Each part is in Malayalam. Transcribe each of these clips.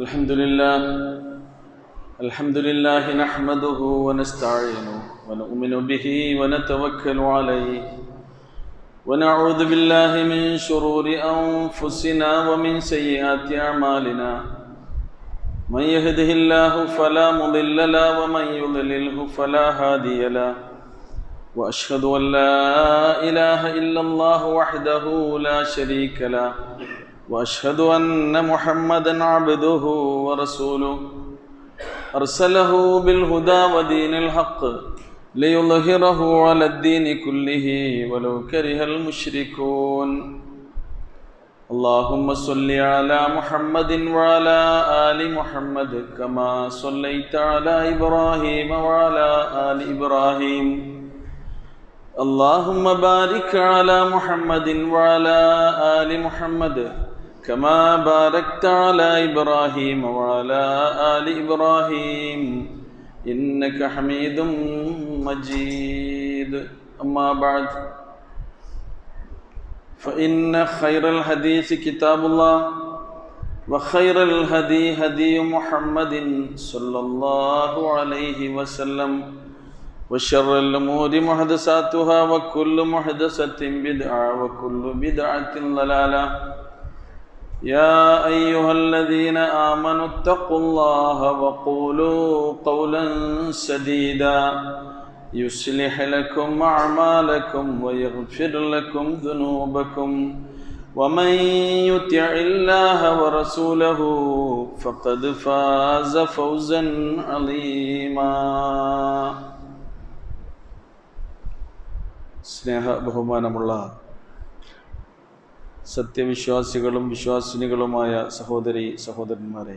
الحمد لله نحمده ونستعينه ونؤمن به ونتوكل عليه ونعوذ بالله من شرور أنفسنا ومن سيئات أعمالنا من يهده الله فلا مضل له ومن يضلله فلا هادي له وأشهد أن لا إله إلا الله وحده لا شريك له وأشهد أن محمدًا عبده ورسوله أرسله بالهدى ودين الحق ليظهره على الدين كله ولو كره المشركون اللهم صل على محمد وعلى آل محمد كما صليت على إبراهيم وعلى آل إبراهيم اللهم بارك على محمد وعلى آل محمد كما باركت على إبراهيم وعلى آل إبراهيم إنك حميد مجيد أما بعد فإن خير الحديث كتاب الله وخير الهدي هدي محمد صلى الله عليه وسلم وشر الأمور محدثاتها وكل محدثة بدعة وكل بدعة ضلالة يا أيها الذين آمنوا اتقوا الله وقولوا قولا سديدا يصلح لكم أعمالكم ويغفر لكم ذنوبكم ومن يطع الله ورسوله فقد فاز فوزا عظيما സ്നേഹ ബഹുമാനമുള്ള സത്യവിശ്വാസികളും വിശ്വാസിനികളുമായ സഹോദരി സഹോദരന്മാരെ,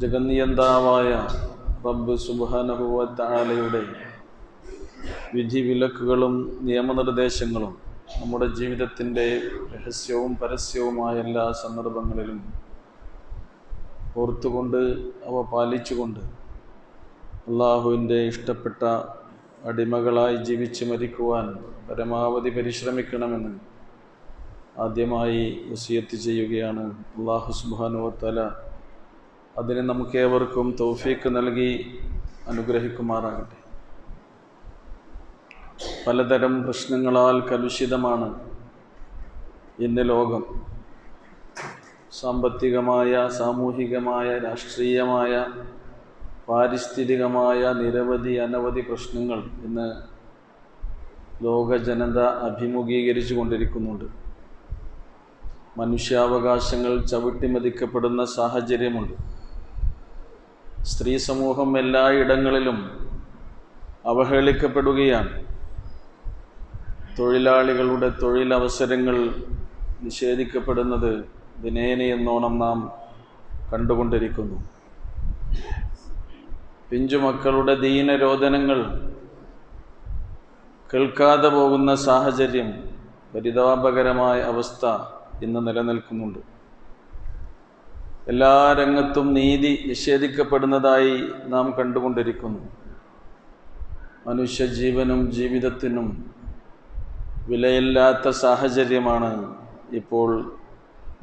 ജഗന്നിയന്താവായ റബ്ബ് സുബ്ഹാനഹു വ തആലയുടെ വിധിവിലക്കുകളും നിയമനിർദ്ദേശങ്ങളും നമ്മുടെ ജീവിതത്തിൻ്റെ രഹസ്യവും പരസ്യവുമായ എല്ലാ സന്ദർഭങ്ങളിലും ഓർത്തുകൊണ്ട് അവ പാലിച്ചുകൊണ്ട് അള്ളാഹുവിൻ്റെ ഇഷ്ടപ്പെട്ട അടിമകളായി ജീവിച്ച് മരിക്കുവാൻ പരമാവധി പരിശ്രമിക്കണമെന്ന് ആദ്യമായി വസിയത്ത് ചെയ്യുകയാണ്. അല്ലാഹു സുബ്ഹാനഹു വ തആല അതിന് നമുക്കേവർക്കും തൗഫീഖ് നൽകി അനുഗ്രഹിക്കുമാറാകട്ടെ. പലതരം പ്രശ്നങ്ങളാൽ കലുഷിതമാണ് ഇന്ന് ലോകം. സാമ്പത്തികമായ, സാമൂഹികമായ, രാഷ്ട്രീയമായ, പാരിസ്ഥിതികമായ അനവധി പ്രശ്നങ്ങൾ ഇന്ന് ലോക ജനത അഭിമുഖീകരിച്ചു കൊണ്ടിരിക്കുന്നുണ്ട്. മനുഷ്യാവകാശങ്ങൾ ചവിട്ടിമതിക്കപ്പെടുന്ന സാഹചര്യമുണ്ട്. സ്ത്രീ സമൂഹം എല്ലായിടങ്ങളിലും അവഹേളിക്കപ്പെടുകയാണ്. തൊഴിലാളികളുടെ തൊഴിലവസരങ്ങൾ നിഷേധിക്കപ്പെടുന്നത് ദിനേനയെന്നോണം നാം കണ്ടുകൊണ്ടിരിക്കുന്നു. പിഞ്ചുമക്കളുടെ ദീനരോധനങ്ങൾ കേൾക്കാതെ പോകുന്ന സാഹചര്യം, പരിതാപകരമായ അവസ്ഥ ഇന്ന് നിലനിൽക്കുന്നുണ്ട്. എല്ലാ രംഗത്തും നീതി നിഷേധിക്കപ്പെടുന്നതായി നാം കണ്ടുകൊണ്ടിരിക്കുന്നു. മനുഷ്യജീവനും ജീവിതത്തിനും വിലയില്ലാത്ത സാഹചര്യമാണ് ഇപ്പോൾ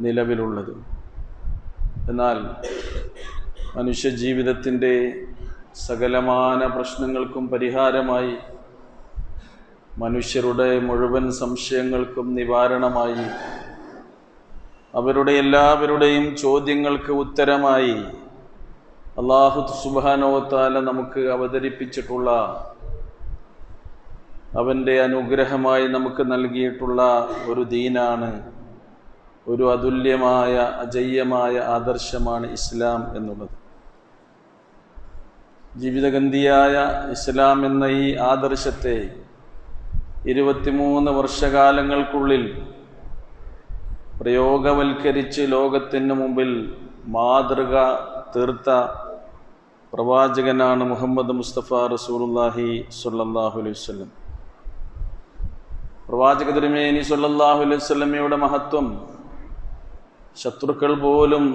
നിലവിലുള്ളത്. എന്നാൽ മനുഷ്യജീവിതത്തിൻ്റെ സകലമാന പ്രശ്നങ്ങൾക്കും പരിഹാരമായി, മനുഷ്യരുടെ മുഴുവൻ സംശയങ്ങൾക്കും നിവാരണമായി, അവരുടെ എല്ലാവരുടെയും ചോദ്യങ്ങൾക്ക് ഉത്തരമായി അല്ലാഹു സുബ്ഹാനഹു വ തആല നമുക്ക് അവതരിപ്പിച്ചിട്ടുള്ള, അവൻ്റെ അനുഗ്രഹമായി നമുക്ക് നൽകിയിട്ടുള്ള ഒരു ദീനാണ്, ഒരു അതുല്യമായ അജയ്യമായ ആദർശമാണ് ഇസ്ലാം എന്നുള്ളത്. ജീവിതഗന്ധിയായ ഇസ്ലാം എന്ന ഈ ആദർശത്തെ 23 വർഷകാലങ്ങൾക്കുള്ളിൽ പ്രയോഗവൽക്കരിച്ച് ലോകത്തിന് മുമ്പിൽ മാതൃക തീർത്ത പ്രവാചകനാണ് മുഹമ്മദ് മുസ്തഫ റസൂലുള്ളാഹി സ്വല്ലല്ലാഹു അലൈഹി വസല്ലം. പ്രവാചക തിരുമേനി സ്വല്ലല്ലാഹു അലൈഹി വസല്ലമയുടെ മഹത്വം ശത്രുക്കൾ പോലും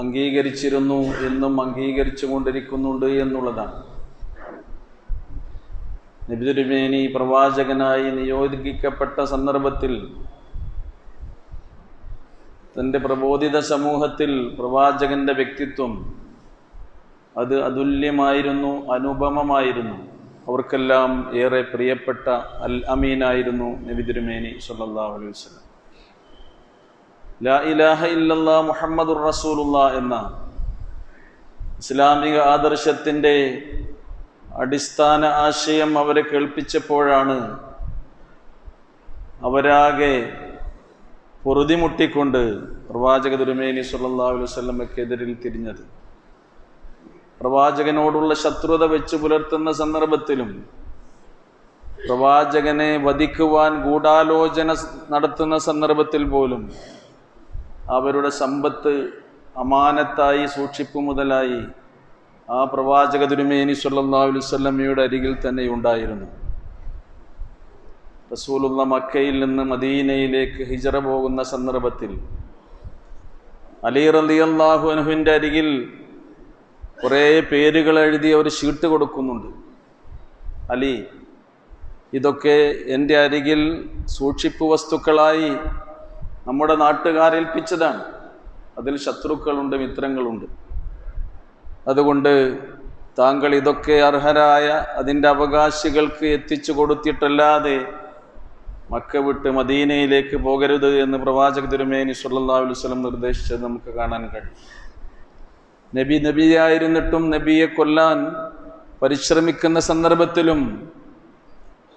അംഗീകരിച്ചിരുന്നു, എന്നും അംഗീകരിച്ചു കൊണ്ടിരിക്കുന്നുണ്ട് എന്നുള്ളതാണ്. നബി തിരുമേനി പ്രവാചകനായി നിയോഗിക്കപ്പെട്ട സന്ദർഭത്തിൽ തൻ്റെ പ്രബോധിത സമൂഹത്തിൽ പ്രവാചകന്റെ വ്യക്തിത്വം അത് അതുല്യമായിരുന്നു, അനുപമമായിരുന്നു. അവർക്കെല്ലാം ഏറെ പ്രിയപ്പെട്ട അൽ അമീനായിരുന്നു നബി തിരുമേനി സ്വല്ലല്ലാഹു അലൈഹി വസല്ലം. ലാ ഇലാഹ ഇല്ലല്ലാഹ് മുഹമ്മദുർ റസൂലുള്ളാഹ് എന്ന ഇസ്ലാമിക ആദർശത്തിൻ്റെ അടിസ്ഥാന ആശയം അവരെ കേൾപ്പിച്ചപ്പോഴാണ് അവരാകെ പൊറുതിമുട്ടിക്കൊണ്ട് പ്രവാചക തിരുമേനി സ്വല്ലല്ലാഹു അലൈഹി വസല്ലമക്കെതിരിൽ തിരിഞ്ഞത്. പ്രവാചകനോടുള്ള ശത്രുത വെച്ച് പുലർത്തുന്ന സന്ദർഭത്തിലും പ്രവാചകനെ വധിക്കുവാൻ ഗൂഢാലോചന നടത്തുന്ന സന്ദർഭത്തിൽ പോലും അവരുടെ സമ്പത്ത് അമാനത്തായി സൂക്ഷിപ്പു മുതലായി ആ പ്രവാചക തിരുമേനി സ്വല്ലല്ലാഹു അലൈഹി വസല്ലമയുടെ അരികിൽ തന്നെ ഉണ്ടായിരുന്നു. റസൂലുള്ള മക്കയിൽ നിന്ന് മദീനയിലേക്ക് ഹിജറ പോകുന്ന സന്ദർഭത്തിൽ അലി റളിയല്ലാഹു അൻഹുവിൻ്റെ അരികിൽ കുറേ പേരുകൾ എഴുതി അവർ ഷീട്ട് കൊടുക്കുന്നുണ്ട്. അലി, ഇതൊക്കെ എൻ്റെ അരികിൽ സൂക്ഷിപ്പ് വസ്തുക്കളായി നമ്മുടെ നാട്ടുകാരേൽപ്പിച്ചതാണ്. അതിൽ ശത്രുക്കളുണ്ട്, മിത്രങ്ങളുണ്ട്. അതുകൊണ്ട് താങ്കൾ ഇതൊക്കെ അർഹരായ അതിൻ്റെ അവകാശികൾക്ക് എത്തിച്ചു കൊടുത്തിട്ടല്ലാതെ മക്ക വിട്ട് മദീനയിലേക്ക് പോകരുത് എന്ന് പ്രവാചക തിരുമേനി സ്വല്ലല്ലാഹു അലൈഹി വസല്ലം നിർദ്ദേശിച്ചത് നമുക്ക് കാണാൻ കഴിയും. നബിയായിരുന്നിട്ടും നബിയെ കൊല്ലാൻ പരിശ്രമിക്കുന്ന സന്ദർഭത്തിലും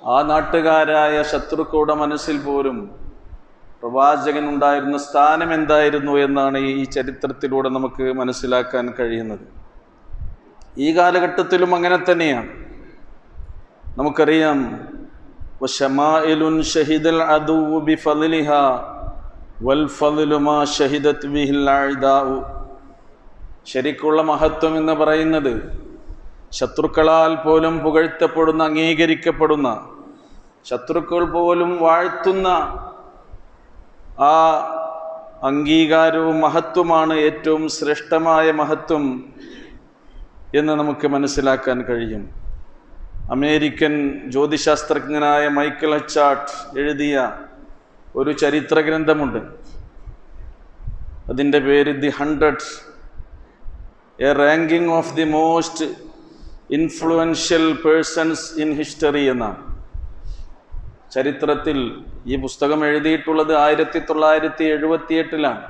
ആ നാട്ടുകാരായ ശത്രുക്കളുടെ മനസ്സിൽ പോലും പ്രവാചകൻ ഉണ്ടായിരുന്ന സ്ഥാനം എന്തായിരുന്നു എന്നാണ് ഈ ചരിത്രത്തിലൂടെ നമുക്ക് മനസ്സിലാക്കാൻ കഴിയുന്നത്. ഈ കാലഘട്ടത്തിലും അങ്ങനെ തന്നെയാണ്. നമുക്കറിയാം, വശമാഇലുൻ ഷഹിദൽ അദുവ്വു ബിഫളിഹാ വൽഫളു മാ ഷഹിദത് ബിഹിൽ അഅദാഉ. ശരിക്കുള്ള മഹത്വം എന്ന് പറയുന്നത് ശത്രുക്കളാൽ പോലും പുകഴ്ത്തപ്പെടുന്ന, അംഗീകരിക്കപ്പെടുന്ന, ശത്രുക്കൾ പോലും വാഴ്ത്തുന്ന ആ അംഗീകാരവും മഹത്വമാണ് ഏറ്റവും ശ്രേഷ്ഠമായ മഹത്വം എന്ന് നമുക്ക് മനസ്സിലാക്കാൻ കഴിയും. അമേരിക്കൻ ജ്യോതിശാസ്ത്രജ്ഞനായ മൈക്കൽ ഹച്ചാർട്ട് എഴുതിയ ഒരു ചരിത്ര ഗ്രന്ഥമുണ്ട്. അതിൻ്റെ പേര് the 100, a ranking of the most influential persons in history എന്നാണ്. ചരിത്രത്തിൽ ഈ പുസ്തകം എഴുതിയിട്ടുള്ളത് 1978-ലാണ്.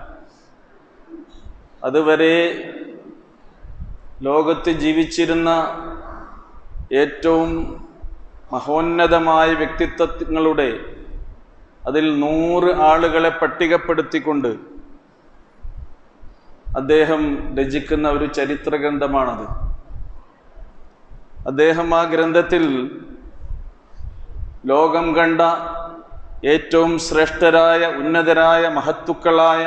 അതുവരെ ലോകത്ത് ജീവിച്ചിരുന്ന ഏറ്റവും മഹോന്നതമായ വ്യക്തിത്വങ്ങളുടെ അതിൽ 100 ആളുകളെ പട്ടികപ്പെടുത്തിക്കൊണ്ട് അദ്ദേഹം രചിക്കുന്ന ഒരു ചരിത്ര ഗ്രന്ഥമാണത്. അദ്ദേഹം ആ ഗ്രന്ഥത്തിൽ ലോകം കണ്ട ഏറ്റവും ശ്രേഷ്ഠരായ, ഉന്നതരായ, മഹത്തുക്കളായ,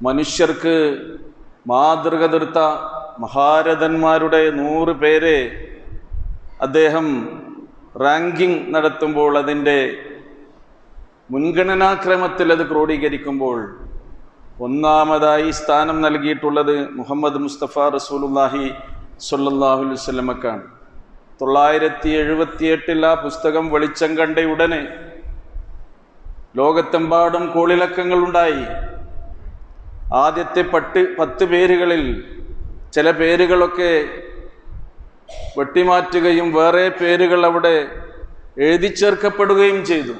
മനുഷ്യർക്ക് മാതൃക തീർത്ത മഹാരഥന്മാരുടെ 100 പേരെ അദ്ദേഹം റാങ്കിങ് നടത്തുമ്പോൾ, അതിൻ്റെ മുൻഗണനാക്രമത്തിൽ അത് ക്രോഡീകരിക്കുമ്പോൾ ഒന്നാമതായി സ്ഥാനം നൽകിയിട്ടുള്ളത് മുഹമ്മദ് മുസ്തഫ റസൂലുള്ളാഹി സ്വല്ലല്ലാഹു അലൈഹി വസല്ലമക്കാണ്. 978 ആ പുസ്തകം വെളിച്ചം കണ്ട ഉടനെ ലോകത്തെമ്പാടും കോളിളക്കങ്ങളുണ്ടായി. ആദ്യത്തെ 10 പേരുകളിൽ ചില പേരുകളൊക്കെ വെട്ടിമാറ്റുകയും വേറെ പേരുകൾ അവിടെ എഴുതി ചേർക്കപ്പെടുകയും ചെയ്തു.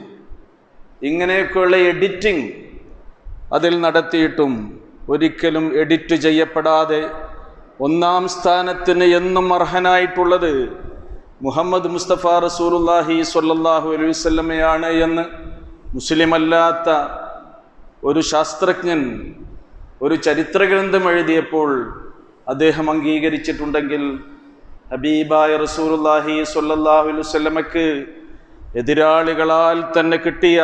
ഇങ്ങനെയൊക്കെയുള്ള എഡിറ്റിംഗ് അതിൽ നടത്തിയിട്ടും ഒരിക്കലും എഡിറ്റ് ചെയ്യപ്പെടാതെ ഒന്നാം സ്ഥാനത്തിന് എന്നും അർഹനായിട്ടുള്ളത് മുഹമ്മദ് മുസ്തഫ റസൂലുള്ളാഹി സ്വല്ലല്ലാഹു അലൈഹി വസല്ലമയാണ് എന്ന് മുസ്ലിമല്ലാത്ത ഒരു ശാസ്ത്രജ്ഞൻ ഒരു ചരിത്രഗ്രന്ഥം എഴുതിയപ്പോൾ അദ്ദേഹം അംഗീകരിച്ചിട്ടുണ്ടെങ്കിൽ ഹബീബായ റസൂലുള്ളാഹി സ്വല്ലല്ലാഹു അലൈഹി വസല്ലമക്ക് എതിരാളികളാൽ തന്നെ കിട്ടിയ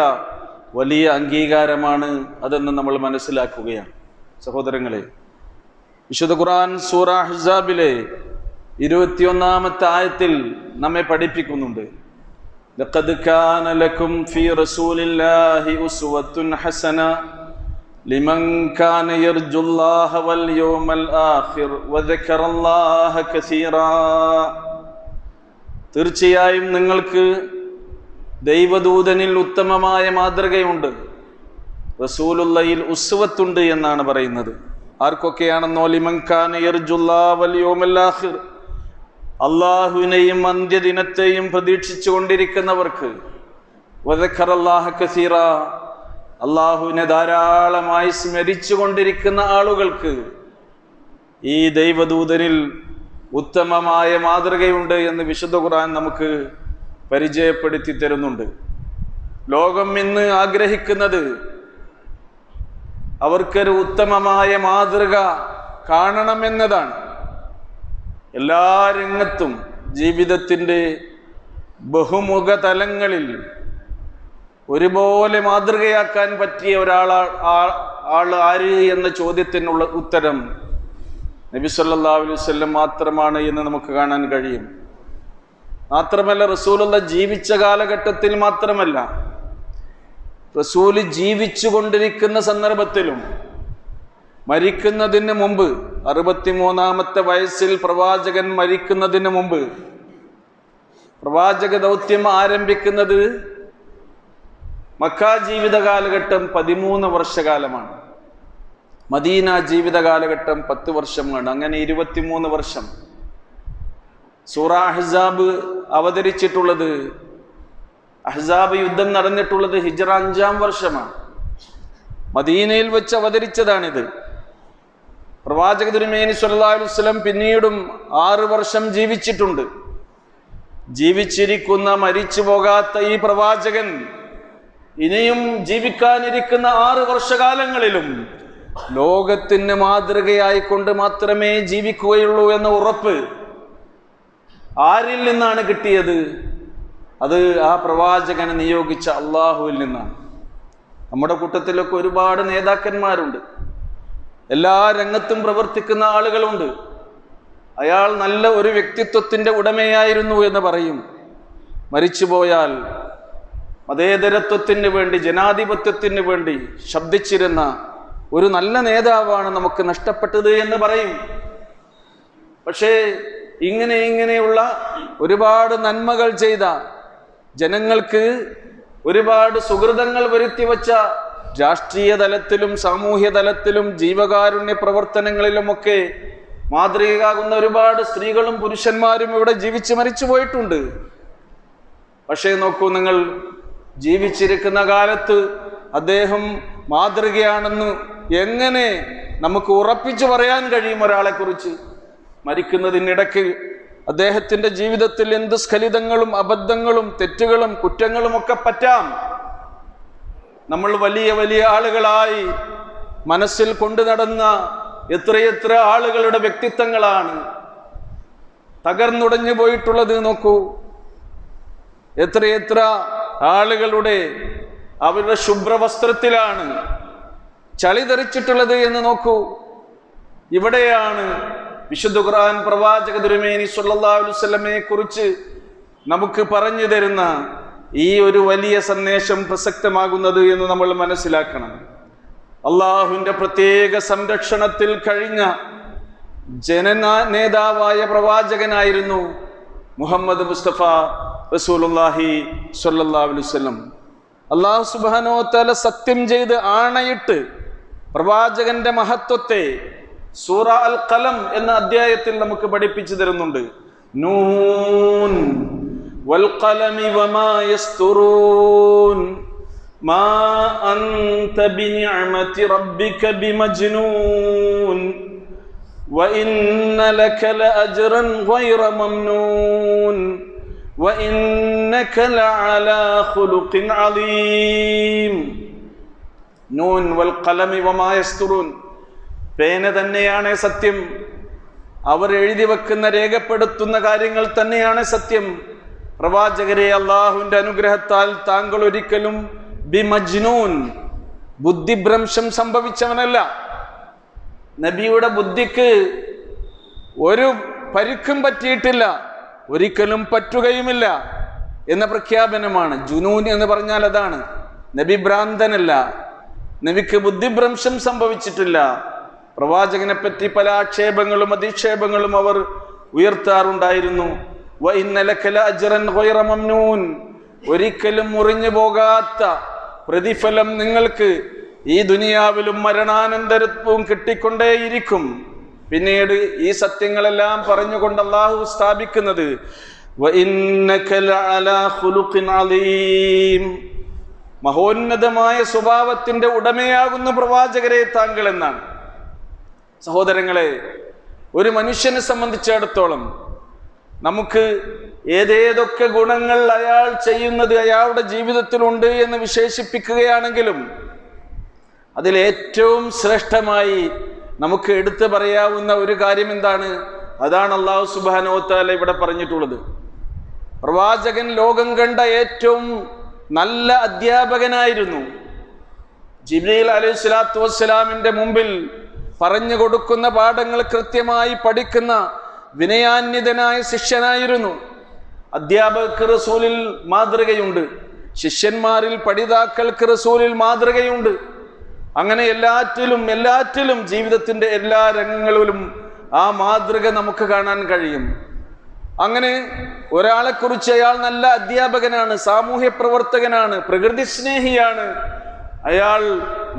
വലിയ അംഗീകാരമാണ് അതെന്ന് നമ്മൾ മനസ്സിലാക്കുകയാണ്. സഹോദരങ്ങളെ, വിശുദ്ധ ഖുർആൻ സൂറ അഹ്സാബിലെ 21-ാമത്തെ ആയത്തിൽ നമ്മെ പഠിപ്പിക്കുന്നുണ്ട്, ലഖദ് കാന ലക്കും ഫീ റസൂലില്ലാഹി ഉസ്വത്തുൻ ഹസന ലിമൻ കാന യർജുല്ലാഹ വൽ യൗമൽ ആഖിർ വദക്കറല്ലാഹ കസീറാ. തീർച്ചയായും നിങ്ങൾക്ക് ദൈവദൂതനിൽ ഉത്തമമായ മാതൃകയുണ്ട്. റസൂലുള്ളയിൽ ഉസ്വത്തുണ്ട് എന്നാണ് പറയുന്നത്. ആർക്കൊക്കെയാണെന്നോ ലിമൻ കാന യർജുല്ലാഹ വൽ യൗമൽ ആഖിർ, അള്ളാഹുവിനെയും അന്ത്യദിനത്തെയും പ്രതീക്ഷിച്ചു കൊണ്ടിരിക്കുന്നവർക്ക്, വദക്കറല്ലാഹ കസീറ, അള്ളാഹുവിനെ ധാരാളമായി സ്മരിച്ചു കൊണ്ടിരിക്കുന്ന ആളുകൾക്ക് ഈ ദൈവദൂതനിൽ ഉത്തമമായ മാതൃകയുണ്ട് എന്ന് വിശുദ്ധ ഖുർആൻ നമുക്ക് പരിചയപ്പെടുത്തി തരുന്നുണ്ട്. ലോകം ഇന്ന് ആഗ്രഹിക്കുന്നത് അവർക്കൊരു ഉത്തമമായ മാതൃക കാണണമെന്നതാണ്. എല്ലാ രംഗത്തും ജീവിതത്തിൻ്റെ ബഹുമുഖ തലങ്ങളിൽ ഒരുപോലെ മാതൃകയാക്കാൻ പറ്റിയ ആൾ ആര് എന്ന ചോദ്യത്തിനുള്ള ഉത്തരം നബി സല്ലല്ലാഹു അലൈഹി വസല്ലം മാത്രമാണ് എന്ന് നമുക്ക് കാണാൻ കഴിയും. മാത്രമല്ല, റസൂലുള്ള ജീവിച്ച കാലഘട്ടത്തിൽ മാത്രമല്ല, റസൂല് ജീവിച്ചു കൊണ്ടിരിക്കുന്ന സന്ദർഭത്തിലും മരിക്കുന്നതിന് മുമ്പ് 63-ാമത്തെ വയസ്സിൽ പ്രവാചകൻ മരിക്കുന്നതിന് മുമ്പ്, പ്രവാചക ദൗത്യം ആരംഭിക്കുന്നത് മക്ക ജീവിത കാലഘട്ടം 13 വർഷകാലമാണ്. മദീന ജീവിത കാലഘട്ടം 10 വർഷമാണ്. അങ്ങനെ 23 വർഷം. സൂറ അഹ്സാബ് അവതരിച്ചിട്ടുള്ളത്, അഹ്സാബ് യുദ്ധം നടന്നിട്ടുള്ളത് ഹിജ്റ 5-ാം വർഷമാണ്. മദീനയിൽ വെച്ച് അവതരിച്ചതാണിത്. പ്രവാചക തിരുമേനി സ്വല്ലല്ലാഹു അലൈഹി വസല്ലം പിന്നീടും 6 വർഷം ജീവിച്ചിട്ടുണ്ട്. ജീവിച്ചിരിക്കുന്ന, മരിച്ചു പോകാത്ത ഈ പ്രവാചകൻ ഇനിയും ജീവിക്കാനിരിക്കുന്ന 6 വർഷകാലങ്ങളിലും ലോകത്തിന് മാതൃകയായിക്കൊണ്ട് മാത്രമേ ജീവിക്കുകയുള്ളൂ എന്ന ഉറപ്പ് ആരിൽ നിന്നാണ് കിട്ടിയത്? അത് ആ പ്രവാചകനെ നിയോഗിച്ച അള്ളാഹുവിൽ നിന്നാണ്. നമ്മുടെ കൂട്ടത്തിലൊക്കെ ഒരുപാട് നേതാക്കന്മാരുണ്ട്, എല്ലാ രംഗത്തും പ്രവർത്തിക്കുന്ന ആളുകളുണ്ട്. അയാൾ നല്ല ഒരു വ്യക്തിത്വത്തിൻ്റെ ഉടമയായിരുന്നു എന്ന് പറയും. മരിച്ചുപോയാൽ മതേതരത്വത്തിന് വേണ്ടി, ജനാധിപത്യത്തിന് വേണ്ടി ശബ്ദിച്ചിരുന്ന ഒരു നല്ല നേതാവാണ് നമുക്ക് നഷ്ടപ്പെട്ടത് എന്ന് പറയും. പക്ഷേ ഇങ്ങനെയുള്ള ഒരുപാട് നന്മകൾ ചെയ്ത, ജനങ്ങൾക്ക് ഒരുപാട് സുഹൃതങ്ങൾ വരുത്തിവെച്ച, രാഷ്ട്രീയ തലത്തിലും സാമൂഹ്യ തലത്തിലും ജീവകാരുണ്യ പ്രവർത്തനങ്ങളിലുമൊക്കെ മാതൃകയാകുന്ന ഒരുപാട് സ്ത്രീകളും പുരുഷന്മാരും ഇവിടെ ജീവിച്ച് മരിച്ചു പോയിട്ടുണ്ട്. പക്ഷേ നോക്കൂ നിങ്ങൾ, ജീവിച്ചിരിക്കുന്ന കാലത്ത് അദ്ദേഹം മാതൃകയാണെന്ന് എങ്ങനെ നമുക്ക് ഉറപ്പിച്ചു പറയാൻ കഴിയും ഒരാളെ കുറിച്ച്? മരിക്കുന്നതിനിടയ്ക്ക് അദ്ദേഹത്തിന്റെ ജീവിതത്തിൽ എന്ത് സ്ഖലിതങ്ങളും അബദ്ധങ്ങളും തെറ്റുകളും കുറ്റങ്ങളും ഒക്കെ പറ്റാം. നമ്മൾ വലിയ വലിയ ആളുകളായി മനസ്സിൽ കൊണ്ടു നടന്ന എത്രയെത്ര ആളുകളുടെ വ്യക്തിത്വങ്ങളാണ് തകർന്നുടഞ്ഞു പോയിട്ടുള്ളത്. നോക്കൂ, എത്രയെത്ര ആളുകളുടെ അവരുടെ ശുഭ്രവസ്ത്രത്തിലാണ് ചളി തെറിച്ചിട്ടുള്ളത് എന്ന് നോക്കൂ. ഇവിടെയാണ് വിശുദ്ധ ഖുർആൻ പ്രവാചക തിരുമേനി സ്വല്ലല്ലാഹു അലൈഹി വസല്ലമയെ കുറിച്ച് നമുക്ക് പറഞ്ഞു തരുന്ന ഈ ഒരു വലിയ സന്ദേശം പ്രസക്തമാകുന്നത് എന്ന് നമ്മൾ മനസ്സിലാക്കണം. അള്ളാഹുവിന്റെ പ്രത്യേക സംരക്ഷണത്തിൽ കഴിഞ്ഞ നേതാവായ പ്രവാചകനായിരുന്നു മുഹമ്മദ് മുസ്തഫ റസൂലുള്ളാഹി സ്വല്ലല്ലാഹു അലൈഹി വസല്ലം. അല്ലാഹു സുബ്ഹാനഹു വ തആല സത്യം ചെയ്ത് ആണയിട്ട് പ്രവാചകന്റെ മഹത്വത്തെ സൂറ അൽ ഖലം എന്ന അധ്യായത്തിൽ നമുക്ക് പഠിപ്പിച്ചു തരുന്നുണ്ട്. നൂൻ വൽ ഖലമി വമാ യസ്തുറൂൻ മാ അൻത ബിനിഅമതി റബ്ബിക ബിമജ്നൂൻ വഇന്ന ലക ലഅജ്റൻ ഗൈറ മംനൂൻ വഇന്നക ലഅലാ ഖുലുഖിൻ അളീം. നൂൻ വൽ ഖലമി വമാ യസ്തുറൂൻ, പേന തന്നെയാണ് സത്യം, അവർ എഴുതി വെക്കുന്ന രേഖപ്പെടുത്തുന്ന കാര്യങ്ങൾ തന്നെയാണ് സത്യം. പ്രവാചകരെ, അള്ളാഹുവിന്റെ അനുഗ്രഹത്താൽ താങ്കൾ ഒരിക്കലും ബിമജ്നൂൻ, ബുദ്ധിഭ്രംശം സംഭവിച്ചവനല്ല. നബിയുടെ ബുദ്ധിക്ക് ഒരു പരിക്കും പറ്റിയിട്ടില്ല, ഒരിക്കലും പറ്റുകയുമില്ല എന്ന പ്രഖ്യാപനമാണ്. ജുനൂൻ എന്ന് പറഞ്ഞാൽ അതാണ്. നബി ഭ്രാന്തനല്ല, നബിക്ക് ബുദ്ധിഭ്രംശം സംഭവിച്ചിട്ടില്ല. പ്രവാചകനെ പറ്റി പല ആക്ഷേപങ്ങളും അധിക്ഷേപങ്ങളും അവർ ഉയർത്താറുണ്ടായിരുന്നു. വഇന്ന ലക ലഅജ്റൻ ഗൈറ മംനൂൻ, ഒരിക്കലും മുറിഞ്ഞു പോകാത്ത പ്രതിഫലം നിങ്ങൾക്ക് ഈ ദുനിയാവിലും മരണാനന്തരത്വവും കിട്ടിക്കൊണ്ടേയിരിക്കും. പിന്നീട് ഈ സത്യങ്ങളെല്ലാം പറഞ്ഞുകൊണ്ട് അള്ളാഹു സ്ഥാപിക്കുന്നത് വഇന്നക ലഅലാ ഖുലുഖിൻ അലീം, മഹോന്നതമായ സ്വഭാവത്തിന്റെ ഉടമയാകുന്ന പ്രവാചകരെ താങ്കൾ എന്നാണ്. സഹോദരങ്ങളെ, ഒരു മനുഷ്യനെ സംബന്ധിച്ചിടത്തോളം നമുക്ക് ഏതേതൊക്കെ ഗുണങ്ങൾ അയാൾ ചെയ്യുന്നത് അയാളുടെ ജീവിതത്തിലുണ്ട് എന്ന് വിശേഷിപ്പിക്കുകയാണെങ്കിലും അതിലേറ്റവും ശ്രേഷ്ഠമായി നമുക്ക് എടുത്തു പറയാവുന്ന ഒരു കാര്യം എന്താണ്? അതാണ് അല്ലാഹു സുബ്ഹാനഹു വ തആല ഇവിടെ പറഞ്ഞിട്ടുള്ളത്. പ്രവാചകൻ ലോകം കണ്ട ഏറ്റവും നല്ല അധ്യാപകനായിരുന്നു. ജിബ്രീൽ അലൈഹിസ്സലാത്തു വസ്സലാമിന്റെ മുമ്പിൽ പറഞ്ഞു കൊടുക്കുന്ന പാഠങ്ങൾ കൃത്യമായി പഠിക്കുന്ന വിനയാന്വിതനായ ശിഷ്യനായിരുന്നു. അധ്യാപകർക്ക് റസൂലിൽ മാതൃകയുണ്ട്, ശിഷ്യന്മാരിൽ പഠിതാക്കൾക്ക് റസൂലിൽ മാതൃകയുണ്ട്. അങ്ങനെ എല്ലാറ്റിലും ജീവിതത്തിന്റെ എല്ലാ രംഗങ്ങളിലും ആ മാതൃക നമുക്ക് കാണാൻ കഴിയും. അങ്ങനെ ഒരാളെക്കുറിച്ച് അയാൾ നല്ല അധ്യാപകനാണ്, സാമൂഹ്യ പ്രവർത്തകനാണ്, പ്രകൃതി സ്നേഹിയാണ്, അയാൾ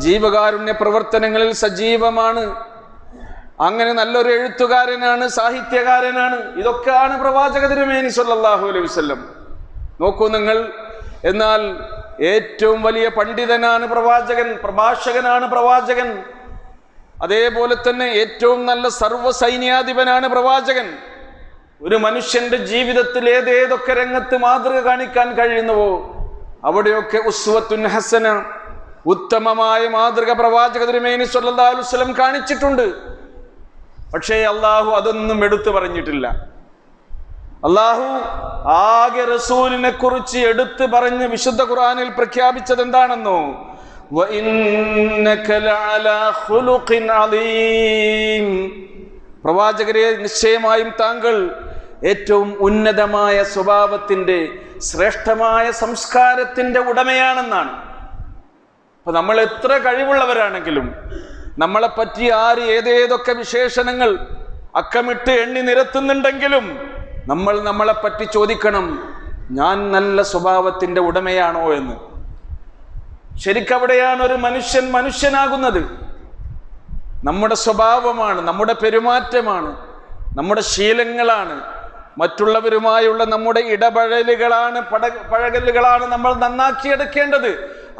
ജീവകാരുണ്യ പ്രവർത്തനങ്ങളിൽ സജീവമാണ്, അങ്ങനെ നല്ലൊരു എഴുത്തുകാരനാണ്, സാഹിത്യകാരനാണ്. ഇതൊക്കെയാണ് പ്രവാചക തിരുമേനി സ്വല്ലല്ലാഹു അലൈഹി വസല്ലം. നോക്കൂ നിങ്ങൾ. എന്നാൽ ഏറ്റവും വലിയ പണ്ഡിതനാണ് പ്രവാചകൻ, പ്രഭാഷകനാണ് പ്രവാചകൻ. അതേപോലെ തന്നെ ഏറ്റവും നല്ല സർവ്വസൈന്യാധിപനാണ് പ്രവാചകൻ. ഒരു മനുഷ്യന്റെ ജീവിതത്തിൽ ഏതേതൊക്കെ രംഗത്ത് മാതൃക കാണിക്കാൻ കഴിയുന്നുവോ അവിടെയൊക്കെ ഉസ്വത്തുൻ ഹസന, ഉത്തമമായ മാതൃക പ്രവാചക തിരുമേനി സ്വല്ലല്ലാഹു അലൈഹി വസല്ലം കാണിച്ചിട്ടുണ്ട്. പക്ഷേ അള്ളാഹു അതൊന്നും എടുത്തു പറഞ്ഞിട്ടില്ല. അള്ളാഹു ആകെ റസൂലിനെ കുറിച്ച് എടുത്തു പറഞ്ഞ് വിശുദ്ധ ഖുർആനിൽ പ്രഖ്യാപിച്ചത് എന്താണെന്നോ? വഇന്നക ലഅലാ ഖുലുഖിൻ അലീം, പ്രവാചകരെ നിശ്ചയമായും താങ്കൾ ഏറ്റവും ഉന്നതമായ സ്വഭാവത്തിന്റെ, ശ്രേഷ്ഠമായ സംസ്കാരത്തിന്റെ ഉടമയാണെന്നാണ്. അപ്പൊ നമ്മൾ എത്ര കഴിവുള്ളവരാണെങ്കിലും നമ്മളെപ്പറ്റി ആര് ഏതേതൊക്കെ വിശേഷണങ്ങൾ അക്കമിട്ട് എണ്ണി നിരത്തുന്നുണ്ടെങ്കിലും നമ്മൾ നമ്മളെപ്പറ്റി ചോദിക്കണം, ഞാൻ നല്ല സ്വഭാവത്തിന്റെ ഉടമയാണോ എന്ന്. ശരിക്കവിടെയാണ് ഒരു മനുഷ്യൻ മനുഷ്യനാകുന്നത്. നമ്മുടെ സ്വഭാവമാണ്, നമ്മുടെ പെരുമാറ്റമാണ്, നമ്മുടെ ശീലങ്ങളാണ്, മറ്റുള്ളവരുമായുള്ള നമ്മുടെ ഇടപഴകലുകളാണ്, പഴകലുകളാണ് നമ്മൾ നന്നാക്കിയെടുക്കേണ്ടത്.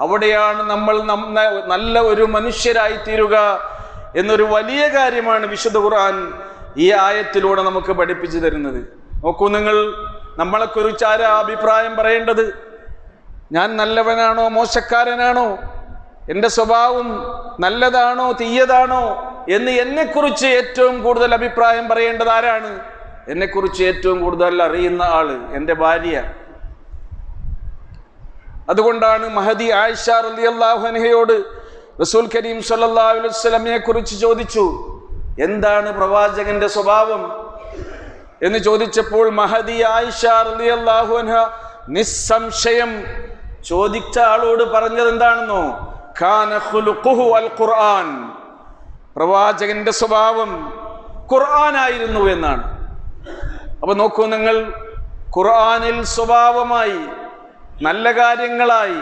അവിടെയാണ് നമ്മൾ നല്ല ഒരു മനുഷ്യരായി തീരുക എന്നൊരു വലിയ കാര്യമാണ് വിശുദ്ധ ഖുർആൻ ഈ ആയത്തിലൂടെ നമുക്ക് പഠിപ്പിച്ചു തരുന്നത്. നോക്കൂ നിങ്ങൾ, നമ്മളെക്കുറിച്ച് ആരാ അഭിപ്രായം പറയേണ്ടത്? ഞാൻ നല്ലവനാണോ മോശക്കാരനാണോ, എൻ്റെ സ്വഭാവം നല്ലതാണോ തീയതാണോ എന്ന് എന്നെക്കുറിച്ച് ഏറ്റവും കൂടുതൽ അഭിപ്രായം പറയേണ്ടത് ആരാണ്? എന്നെക്കുറിച്ച് ഏറ്റവും കൂടുതൽ അറിയുന്ന ആള് എൻ്റെ ഭാര്യ. അതുകൊണ്ടാണ് മഹദി ആയിഷ റളിയല്ലാഹു അൻഹയോട് റസൂൽ കരീം സ്വല്ലല്ലാഹു അലൈഹി വസല്ലമയെ കുറിച്ച് ചോദിച്ചു, എന്താണ് പ്രവാചകന്റെ സ്വഭാവം എന്ന് ചോദിച്ചപ്പോൾ മഹദി ആയിഷ റളിയല്ലാഹു അൻഹ നിസ്സംശയം ചോദിച്ച ആളോട് പറഞ്ഞത് എന്താണെന്നോ? കാന ഖുലുഖുഹു അൽ ഖുർആൻ, പ്രവാചകന്റെ സ്വഭാവം ഖുർആനായിരുന്നു എന്നാണ്. അപ്പൊ നോക്കൂ നിങ്ങൾ, ഖുർആനിൽ സ്വഭാവമായി, നല്ല കാര്യങ്ങളായി,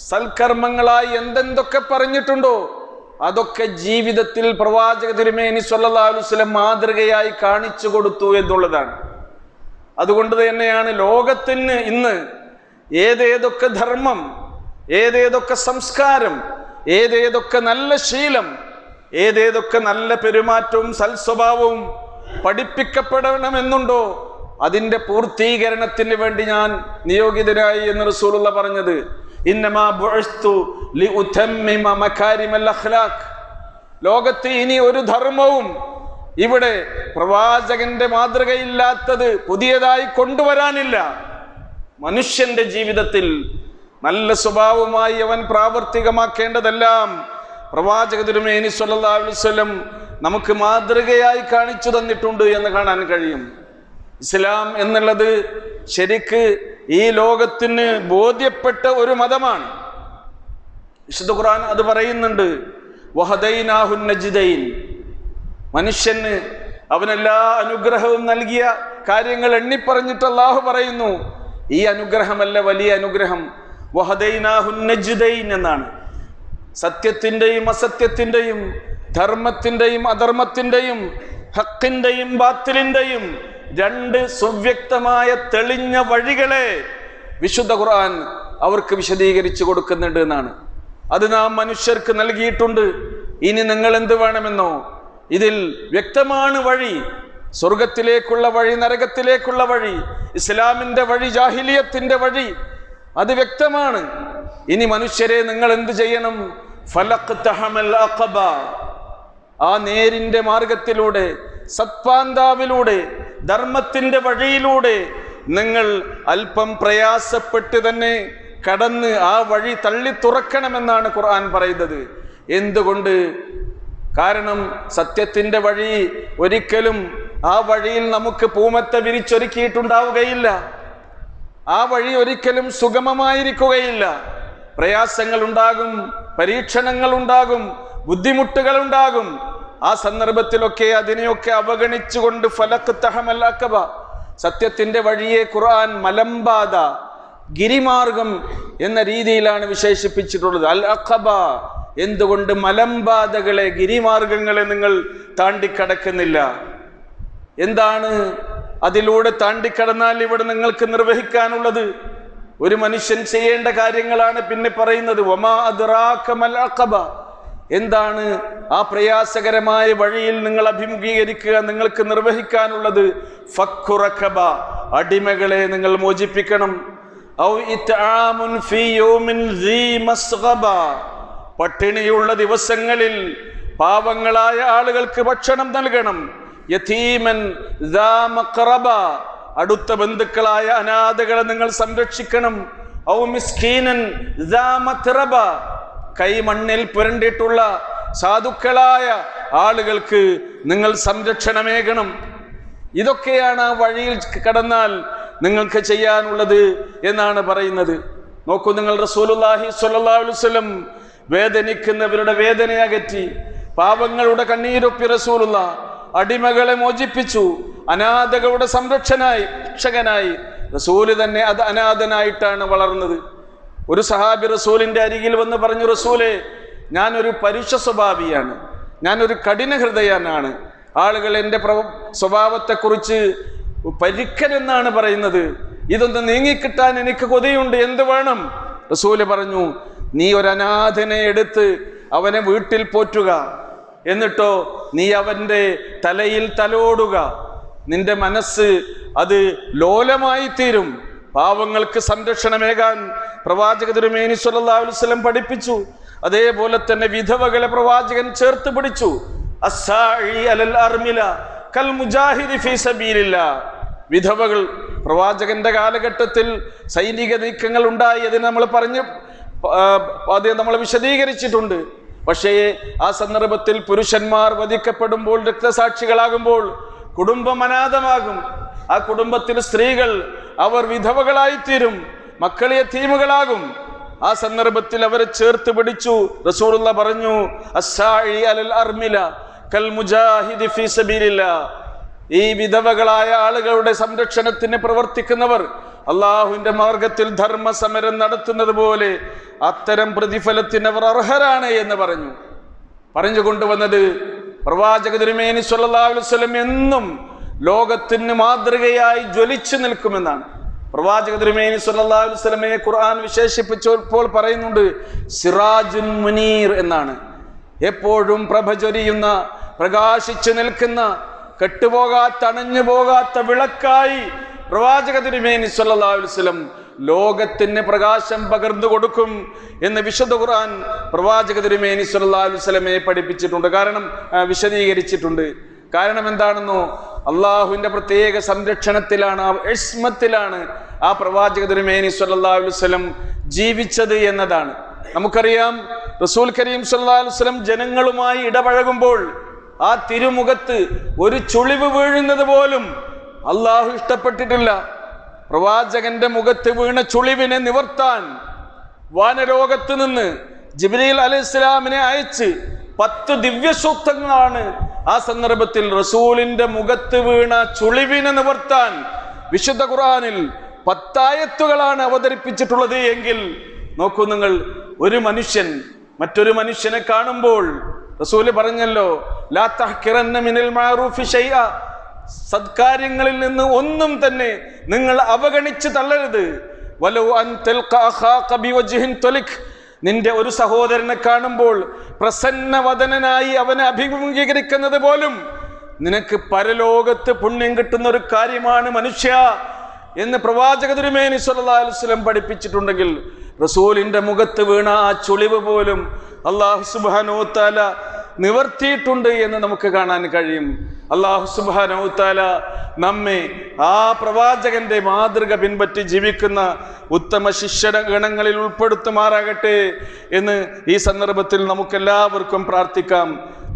സൽക്കർമ്മങ്ങളായി എന്തെന്തൊക്കെ പറഞ്ഞിട്ടുണ്ടോ അതൊക്കെ ജീവിതത്തിൽ പ്രവാചക തിരുമേനി സ്വല്ലല്ലാഹു അലൈഹി വസല്ലം മാതൃകയായി കാണിച്ചു കൊടുത്തു എന്നുള്ളതാണ്. അതുകൊണ്ട് തന്നെയാണ് ലോകത്തിന് ഇന്ന് ഏതേതൊക്കെ ധർമ്മം, ഏതേതൊക്കെ സംസ്കാരം, ഏതേതൊക്കെ നല്ല ശീലം, ഏതേതൊക്കെ നല്ല പെരുമാറ്റവും സൽസ്വഭാവവും പഠിപ്പിക്കപ്പെടണമെന്നുണ്ടോ അതിന്റെ പൂർത്തീകരണത്തിന് വേണ്ടി ഞാൻ നിയോഗിതനായി എന്ന് റസൂലുള്ള പറഞ്ഞത്. ഇന്നമാ ബുഇസ്തു ലിഉതമ്മിമ മകാരിമൽ അഖ്ലാഖ്, ലോകത്ത് ഇനി ഒരു ധർമ്മവും ഇവിടെ പ്രവാചകന്റെ മാതൃകയില്ലാത്തത് പുതിയതായി കൊണ്ടുവരാനില്ല. മനുഷ്യന്റെ ജീവിതത്തിൽ നല്ല സ്വഭാവമായി അവൻ പ്രാവർത്തികമാക്കേണ്ടതെല്ലാം പ്രവാചക തിരുമേനി സ്വല്ലല്ലാഹു അലൈഹി വസല്ലം നമുക്ക് മാതൃകയായി കാണിച്ചു തന്നിട്ടുണ്ട് എന്ന് കാണാൻ കഴിയും. ഇസ്ലാം എന്നുള്ളത് ശരിക്ക് ഈ ലോകത്തിന് ബോധ്യപ്പെട്ട ഒരു മതമാണ്. വിശുദ്ധ ഖുർആൻ അത് പറയുന്നുണ്ട്. വഹദൈനാഹുൻ നജ്ദൈൻ, മനുഷ്യന് അവനെല്ലാ അനുഗ്രഹവും നൽകിയ കാര്യങ്ങൾ എണ്ണിപ്പറഞ്ഞിട്ട് അല്ലാഹു പറയുന്നു, ഈ അനുഗ്രഹമല്ല വലിയ അനുഗ്രഹം, വഹദൈനാഹുൻ നജ്ദൈൻ എന്നാണ്. സത്യത്തിൻ്റെയും അസത്യത്തിൻ്റെയും, ധർമ്മത്തിൻ്റെയും അധർമ്മത്തിൻ്റെയും, ഹക്കിൻ്റെയും ബാത്തിലിൻ്റെയും രണ്ട് സുവ്യക്തമായ തെളിഞ്ഞ വഴികളെ വിശുദ്ധ ഖുർആൻ അവർക്ക് വിശദീകരിച്ചു കൊടുക്കുന്നുണ്ട് എന്നാണ്. അത് നാം മനുഷ്യർക്ക് നൽകിയിട്ടുണ്ട്. ഇനി നിങ്ങൾ എന്ത് വേണമെന്നോ, ഇതിൽ വ്യക്തമാണ് വഴി. സ്വർഗത്തിലേക്കുള്ള വഴി, നരകത്തിലേക്കുള്ള വഴി, ഇസ്ലാമിന്റെ വഴി, ജാഹിലിയത്തിന്റെ വഴി, അത് വ്യക്തമാണ്. ഇനി മനുഷ്യരെ നിങ്ങൾ എന്ത് ചെയ്യണം? ഫലഖ്തഹമൽ അഖബ, ആ നേരിന്റെ മാർഗത്തിലൂടെ, സത്പാന്താവിലൂടെ, ധർമ്മത്തിന്റെ വഴിയിലൂടെ നിങ്ങൾ അല്പം പ്രയാസപ്പെട്ട് തന്നെ കടന്ന് ആ വഴി തള്ളി തുറക്കണമെന്നാണ് ഖുർആൻ പറയുന്നത്. എന്തുകൊണ്ട്? കാരണം സത്യത്തിന്റെ വഴി ഒരിക്കലും ആ വഴിയിൽ നമുക്ക് പൂമത്ത വിരിച്ചൊരുക്കിയിട്ടുണ്ടാവുകയില്ല. ആ വഴി ഒരിക്കലും സുഗമമായിരിക്കുകയില്ല. പ്രയാസങ്ങൾ ഉണ്ടാകും, പരീക്ഷണങ്ങൾ ഉണ്ടാകും, ബുദ്ധിമുട്ടുകൾ ഉണ്ടാകും. ആ സന്ദർഭത്തിലൊക്കെ അതിനെയൊക്കെ അവഗണിച്ചുകൊണ്ട് ഫലഖ്തഹമൽ അഖബ, സത്യത്തിന്റെ വഴിയെ ഖുർആൻ മലമ്പാത, ഗിരിമാർഗം എന്ന രീതിയിലാണ് വിശേഷിപ്പിച്ചിട്ടുള്ളത്. അൽ അഖബ, എന്തുകൊണ്ട് മലമ്പാതകളെ, ഗിരിമാർഗങ്ങളെ നിങ്ങൾ താണ്ടിക്കടക്കുന്നില്ല? എന്താണ് അതിലൂടെ താണ്ടിക്കടന്നാൽ ഇവിടെ നിങ്ങൾക്ക് നിർവഹിക്കാനുള്ളത്? ഒരു മനുഷ്യൻ ചെയ്യേണ്ട കാര്യങ്ങളാണ് പിന്നെ പറയുന്നത്. വമാ അദ്റാക മൽ അഖബ, എന്താണ് ആ പ്രയാസകരമായ വഴിയിൽ നിങ്ങൾ അഭിമുഖീകരിക്കുക, നിങ്ങൾക്ക് നിർവഹിക്കാനുള്ളത്? ഫക്കു റഖബ, അടിമകളെ നിങ്ങൾ മോചിപ്പിക്കണം. ഔ ഇത്ആമുൻ ഫീ യൗമിൻ ദീ മസ്ഗബ, പട്ടിണിയുള്ള ദിവസങ്ങളിൽ പാവങ്ങളായ ആളുകൾക്ക് ഭക്ഷണം നൽകണം. യതീമൻ ദാ മഖറബ, അടുത്ത ബന്ധുക്കളായ അനാഥകളെ നിങ്ങൾ സംരക്ഷിക്കണം. ഔ മിസ്കീനൻ ദാ മത്രബ, കൈമണ്ണിൽ പുരണ്ടിട്ടുള്ള സാധുക്കളായ ആളുകൾക്ക് നിങ്ങൾ സംരക്ഷണമേകണം. ഇതൊക്കെയാണ് ആ വഴിയിൽ കടന്നാൽ നിങ്ങൾക്ക് ചെയ്യാനുള്ളത് എന്നാണ് പറയുന്നത്. നോക്കൂ നിങ്ങൾ, റസൂലുള്ളാഹി സ്വല്ലല്ലാഹു അലൈഹി വസല്ലം വേദനിക്കുന്നവരുടെ വേദന അകറ്റി, പാവങ്ങളുടെ കണ്ണീരൊപ്പി റസൂലുള്ള അടിമകളെ മോചിപ്പിച്ചു. അനാഥകളുടെ രക്ഷകനായി റസൂല് തന്നെ അത് അനാഥനായിട്ടാണ് വളർന്നത്. ഒരു സഹാബി റസൂലിന്റെ അരികിൽ വന്ന് പറഞ്ഞു, റസൂലേ, ഞാനൊരു പരുഷ സ്വഭാവിയാണ്, ഞാനൊരു കഠിന ഹൃദയനാണ്. ആളുകൾ എൻ്റെ സ്വഭാവത്തെക്കുറിച്ച് പരിക്കനെന്നാണ് പറയുന്നത്. ഇതൊന്ന് നീങ്ങിക്കിട്ടാൻ എനിക്ക് കൊതിയുണ്ട്, എന്ത് വേണം? റസൂല് പറഞ്ഞു, നീ ഒരു അനാഥനെ എടുത്ത് അവനെ വീട്ടിൽ പോറ്റുക, എന്നിട്ടോ നീ അവൻ്റെ തലയിൽ തലോടുക. നിന്റെ മനസ്സ് അത് ലോലമായി തീരും. പാവങ്ങൾക്ക് സംരക്ഷണമേകാൻ പ്രവാചക തിരുമേനി സ്വല്ലല്ലാഹു അലൈഹി വസല്ലം പഠിപ്പിച്ചു. അതേപോലെ തന്നെ വിധവകളെ പ്രവാചകൻ ചേർത്ത് പിടിച്ചു. അസ്സാഇ അലൽ അർമില കൽ മുജാഹിദി ഫീ സബീലില്ലാ, വിധവകൾ പ്രവാചകന്റെ കാലഘട്ടത്തിൽ സൈനിക നീക്കങ്ങൾ ഉണ്ടായി. അതിന് നമ്മൾ വിശദീകരിച്ചിട്ടുണ്ട്. പക്ഷേ ആ സന്ദർഭത്തിൽ പുരുഷന്മാർ വധിക്കപ്പെടുമ്പോൾ, രക്തസാക്ഷികളാകുമ്പോൾ കുടുംബം അനാഥമാകും. ആ കുടുംബത്തിൽ സ്ത്രീകൾ അവർ വിധവകളായിത്തീരും, മക്കൾ യതീമുകളാകും. ആ സന്ദർഭത്തിൽ അവരെ ചേർത്ത് പിടിച്ചു. റസൂലുള്ളാഹി പറഞ്ഞു, അസ്സാഇ അലൽ അർമില കൽ മുജാഹിദി ഫീ സബീലില്ലാ, ഈ വിധവകളായ ആളുകളുടെ സംരക്ഷണത്തിന് പ്രവർത്തിക്കുന്നവർ അള്ളാഹുവിന്റെ മാർഗത്തിൽ ധർമ്മസമരം നടത്തുന്നത് പോലെ അത്തരം പ്രതിഫലത്തിന് അവർ അർഹരാണ് എന്ന് പറഞ്ഞു കൊണ്ടുവന്നത് പ്രവാചക തിരുമേനി സ്വല്ലല്ലാഹു അലൈഹി വസല്ലം എന്നും ലോകത്തിന് മാതൃകയായി ജ്വലിച്ചു നിൽക്കുമെന്നാണ്. പ്രവാചക തിരുമേനി സ്വല്ലല്ലാഹു അലൈഹി വസല്ലമയെ ഖുർആൻ വിശേഷിപ്പിച്ചപ്പോൾ പറയുന്നുണ്ട്, സിറാജുൻ മുനീർ എന്നാണ്. എപ്പോഴും പ്രഭ ചൊരിയുന്ന, പ്രകാശിച്ചു നിൽക്കുന്ന, കെട്ടുപോകാത്ത, അണഞ്ഞു പോകാത്ത വിളക്കായി പ്രവാചക തിരുമേനി സ്വല്ലല്ലാഹു അലൈഹി വസല്ലം ലോകത്തിന് പ്രകാശം പകർന്നു കൊടുക്കും എന്ന് വിശുദ്ധ ഖുർആൻ പ്രവാചക തിരുമേനി സ്വല്ലല്ലാഹു അലൈഹി വസല്ലമയെ പഠിപ്പിച്ചിട്ടുണ്ട്. വിശദീകരിച്ചിട്ടുണ്ട്. കാരണം എന്താണെന്നോ, അള്ളാഹുവിന്റെ പ്രത്യേക സംരക്ഷണത്തിലാണ്, ഇസ്മത്തിലാണ് ആ പ്രവാചക തിരുമേനി സ്വല്ലല്ലാഹു അലൈഹി വസല്ലം ജീവിച്ചത് എന്നതാണ്. നമുക്കറിയാം, റസൂൽ കരീം സ്വല്ലല്ലാഹു അലൈഹി വസല്ലം ജനങ്ങളുമായി ഇടപഴകുമ്പോൾ ആ തിരുമുഖത്ത് ഒരു ചുളിവ് വീഴുന്നത് പോലും അള്ളാഹു ഇഷ്ടപ്പെട്ടിട്ടില്ല. പ്രവാചകന്റെ മുഖത്ത് വീണ ചുളിവിനെ നിവർത്താൻ വാനരോഗത്ത് നിന്ന് ജിബ്രീൽ അലൈഹിസ്സലാമിനെ അയച്ച് 10 ദിവ്യസൂക്തങ്ങളാണ് ആ സന്ദർഭത്തിൽ റസൂലിന്റെ മുഖത്ത് വീണ ചുളിവിനെ നിവർത്താൻ വിശുദ്ധ ഖുർആനിൽ 10 ആയത്തുകളാണ് അവതരിപ്പിച്ചിട്ടുള്ളത്. എങ്കിൽ നോക്കൂ നിങ്ങൾ, ഒരു മനുഷ്യൻ മറ്റൊരു മനുഷ്യനെ കാണുമ്പോൾ റസൂല് പറഞ്ഞല്ലോ, ലാ തഹ്കിറന്ന മിനൽ മഅറൂഫി ശൈഅ, സദ്കാര്യങ്ങളിൽ നിന്ന് ഒന്നും തന്നെ നിങ്ങൾ അവഗണിച്ച് തള്ളരുത്. വലൗ അൻ തൽഖ അഖാക ബിവജ്ഹിൻ തലിക്, നിന്റെ ഒരു സഹോദരനെ കാണുമ്പോൾ പ്രസന്നവദനായി അവനെ അഭിമുഖീകരിക്കുന്നത് പോലും നിനക്ക് പരലോകത്ത് പുണ്യം കിട്ടുന്ന ഒരു കാര്യമാണ് മനുഷ്യ എന്ന് പ്രവാചക തിരുമേനി സ്വല്ലല്ലാഹു അലൈഹി വസല്ലം പഠിപ്പിച്ചിട്ടുണ്ടെങ്കിൽ, റസൂലിന്റെ മുഖത്ത് വീണ ആ ചുളിവ് പോലും അല്ലാഹു സുബ്ഹാനഹു വ തആല നിവർത്തിയിട്ടുണ്ട് എന്ന് നമുക്ക് കാണാൻ കഴിയും. അല്ലാഹു സുബ്ഹാനഹു വ തആല നമ്മെ ആ പ്രവാചകന്റെ മാതൃക പിൻപറ്റി ജീവിക്കുന്ന ഉത്തമ ശിഷ്യഗണങ്ങളിൽ ഉൾപ്പെടുത്തുമാറാകട്ടെ എന്ന് ഈ സന്ദർഭത്തിൽ നമുക്കെല്ലാവർക്കും പ്രാർത്ഥിക്കാം.